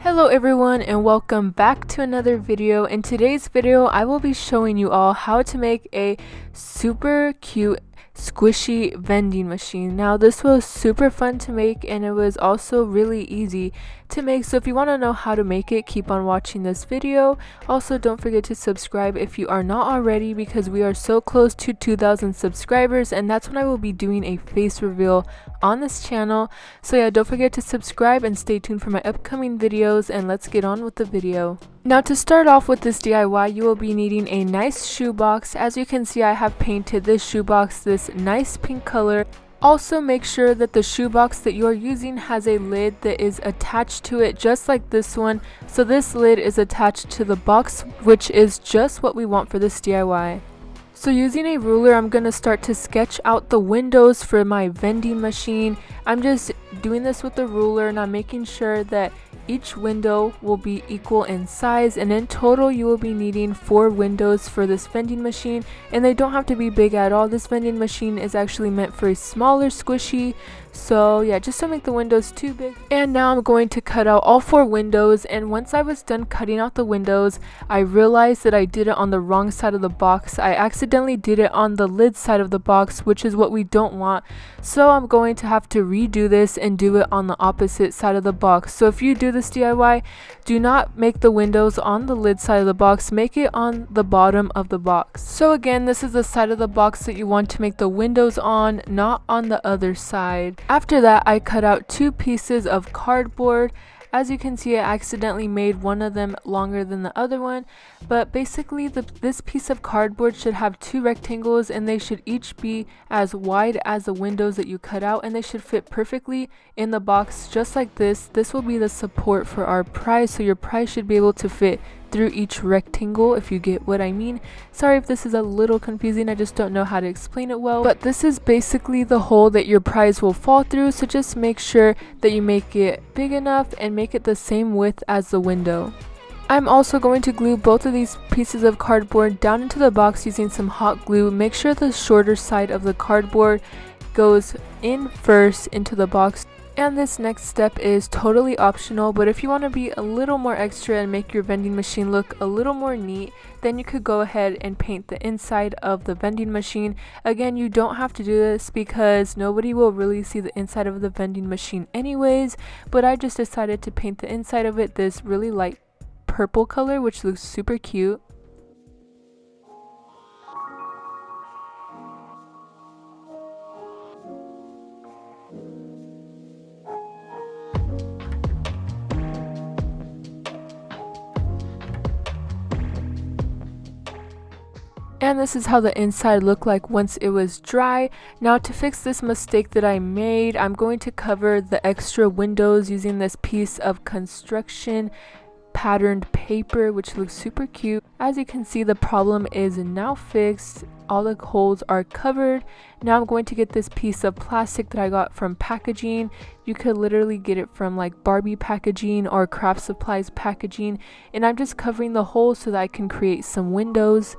Hello everyone and welcome back to another video. In today's video I will be showing you all how to make a super cute squishy vending machine. Now this was super fun to make and it was also really easy to make, so if you want to know how to make it, keep on watching this video. Also, don't forget to subscribe if you are not already, because we are so close to 2,000 subscribers and that's when I will be doing a face reveal on this channel. So yeah, don't forget to subscribe and stay tuned for my upcoming videos, and let's get on with the video. Now to start off with this DIY, you will be needing a nice shoebox. As you can see, I have painted this shoebox this nice pink color. Also make sure that the shoebox that you are using has a lid that is attached to it, just like this one. So this lid is attached to the box, which is just what we want for this DIY. So using a ruler, I'm going to start to sketch out the windows for my vending machine. I'm just doing this with the ruler and I'm making sure that each window will be equal in size, and in total you will be needing 4 windows for this vending machine, and they don't have to be big at all. This vending machine is actually meant for a smaller squishy, so yeah, just don't make the windows too big. And now I'm going to cut out all 4 windows, and once I was done cutting out the windows, I realized that I did it on the wrong side of the box. I accidentally did it on the lid side of the box, which is what we don't want. So I'm going to have to redo this and do it on the opposite side of the box. So if you do this DIY, do not make the windows on the lid side of the box, make it on the bottom of the box. So again, this is the side of the box that you want to make the windows on, not on the other side. After that, I cut out 2 pieces of cardboard. As you can see, I accidentally made one of them longer than the other one, but basically this piece of cardboard should have 2 rectangles, and they should each be as wide as the windows that you cut out, and they should fit perfectly in the box just like this. This will be the support for our prize, so your prize should be able to fit through each rectangle, if you get what I mean. Sorry if this is a little confusing, I just don't know how to explain it well, but this is basically the hole that your prize will fall through, so just make sure that you make it big enough and make it the same width as the window. I'm also going to glue both of these pieces of cardboard down into the box using some hot glue. Make sure the shorter side of the cardboard goes in first into the box. And this next step is totally optional, but if you want to be a little more extra and make your vending machine look a little more neat, then you could go ahead and paint the inside of the vending machine. Again, you don't have to do this because nobody will really see the inside of the vending machine anyways, but I just decided to paint the inside of it this really light purple color, which looks super cute. And this is how the inside looked like once it was dry. Now to fix this mistake that I made, I'm going to cover the extra windows using this piece of construction patterned paper, which looks super cute. As you can see, the problem is now fixed. All the holes are covered. Now I'm going to get this piece of plastic that I got from packaging. You could literally get it from like Barbie packaging or craft supplies packaging, and I'm just covering the hole so that I can create some windows.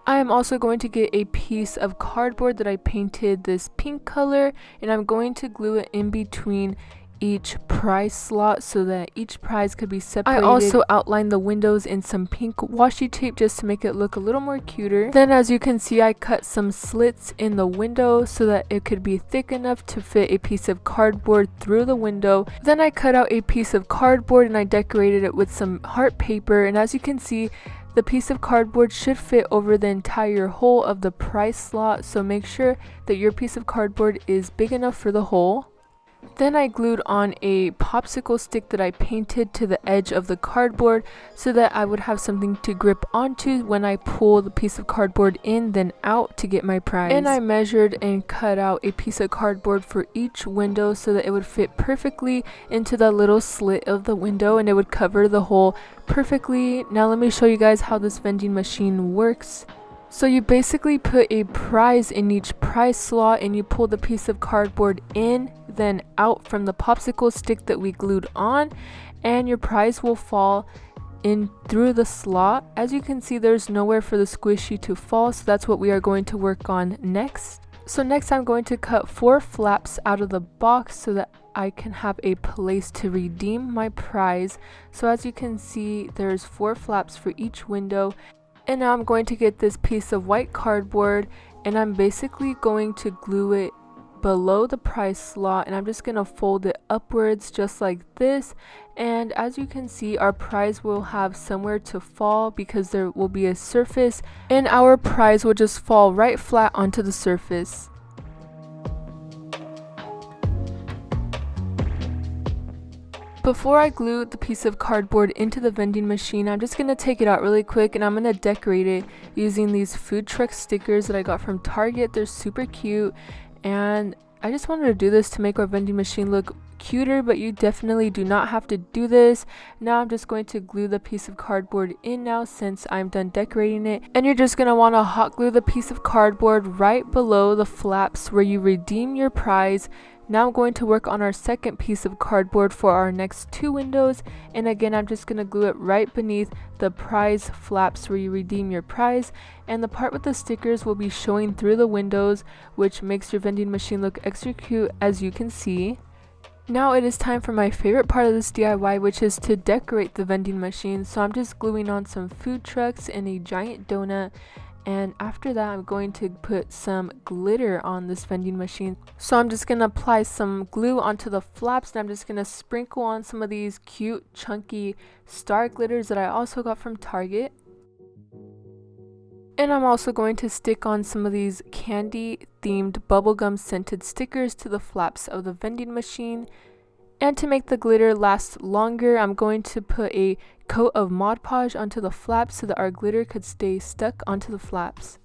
I am also going to get a piece of cardboard that I painted this pink color, and I'm going to glue it in between each prize slot so that each prize could be separated. I also outlined the windows in some pink washi tape just to make it look a little more cuter. Then as you can see, I cut some slits in the window so that it could be thick enough to fit a piece of cardboard through the window. Then I cut out a piece of cardboard and I decorated it with some heart paper, and as you can see, the piece of cardboard should fit over the entire hole of the prize slot, so make sure that your piece of cardboard is big enough for the hole. Then I glued on a popsicle stick that I painted to the edge of the cardboard so that I would have something to grip onto when I pull the piece of cardboard in then out to get my prize. And I measured and cut out a piece of cardboard for each window so that it would fit perfectly into the little slit of the window and it would cover the hole perfectly. Now let me show you guys how this vending machine works. So you basically put a prize in each prize slot and you pull the piece of cardboard in then out from the popsicle stick that we glued on, and your prize will fall in through the slot. As you can see, there's nowhere for the squishy to fall, so that's what we are going to work on next. So next I'm going to cut 4 flaps out of the box so that I can have a place to redeem my prize. So as you can see, there's 4 flaps for each window. And now I'm going to get this piece of white cardboard and I'm basically going to glue it below the prize slot, and I'm just gonna fold it upwards just like this. And as you can see, our prize will have somewhere to fall because there will be a surface, and our prize will just fall right flat onto the surface. Before I glue the piece of cardboard into the vending machine, I'm just going to take it out really quick and I'm going to decorate it using these food truck stickers that I got from Target. They're super cute, and I just wanted to do this to make our vending machine look cuter, but you definitely do not have to do this. Now I'm just going to glue the piece of cardboard in now since I'm done decorating it, and you're just going to want to hot glue the piece of cardboard right below the flaps where you redeem your prize. Now I'm going to work on our second piece of cardboard for our next 2 windows, and again I'm just going to glue it right beneath the prize flaps where you redeem your prize, and the part with the stickers will be showing through the windows, which makes your vending machine look extra cute, as you can see. Now it is time for my favorite part of this DIY, which is to decorate the vending machine. So I'm just gluing on some food trucks and a giant donut. And after that, I'm going to put some glitter on this vending machine. So I'm just going to apply some glue onto the flaps, and I'm just going to sprinkle on some of these cute chunky star glitters that I also got from Target. And I'm also going to stick on some of these candy themed bubblegum scented stickers to the flaps of the vending machine. And to make the glitter last longer, I'm going to put a coat of Mod Podge onto the flaps so that our glitter could stay stuck onto the flaps.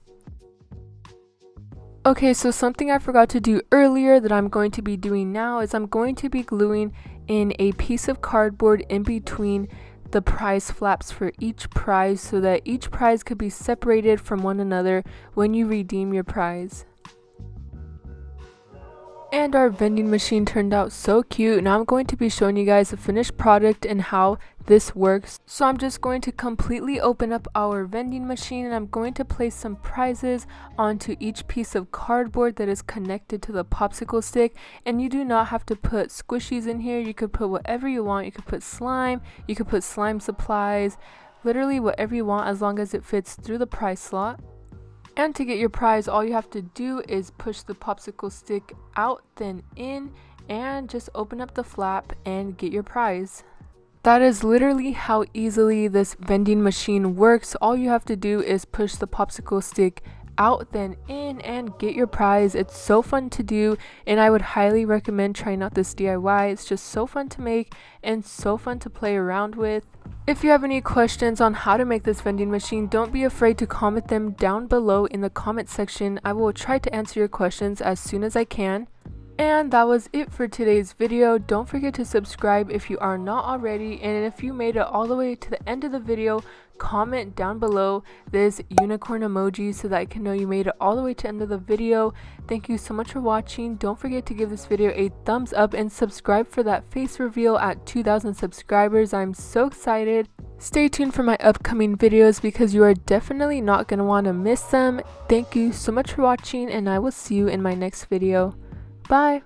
Okay, so something I forgot to do earlier that I'm going to be doing now is I'm going to be gluing in a piece of cardboard in between the prize flaps for each prize so that each prize could be separated from one another when you redeem your prize. And our vending machine turned out so cute. Now I'm going to be showing you guys the finished product and how this works. So I'm just going to completely open up our vending machine, and I'm going to place some prizes onto each piece of cardboard that is connected to the popsicle stick. And you do not have to put squishies in here. You could put whatever you want. You could put slime, you could put slime supplies, literally whatever you want as long as it fits through the prize slot. And to get your prize, all you have to do is push the popsicle stick out, then in, and just open up the flap and get your prize. That is literally how easily this vending machine works. All you have to do is push the popsicle stick out, then in, and get your prize. It's so fun to do, and I would highly recommend trying out this DIY. It's just so fun to make and so fun to play around with. If you have any questions on how to make this vending machine, don't be afraid to comment them down below in the comment section. I will try to answer your questions as soon as I can. And that was it for today's video. Don't forget to subscribe if you are not already, and if you made it all the way to the end of the video, comment down below this unicorn emoji so that I can know you made it all the way to the end of the video. Thank you so much for watching. Don't forget to give this video a thumbs up and subscribe for that face reveal at 2,000 subscribers. I'm so excited. Stay tuned for my upcoming videos because you are definitely not going to want to miss them. Thank you so much for watching, and I will see you in my next video. Bye!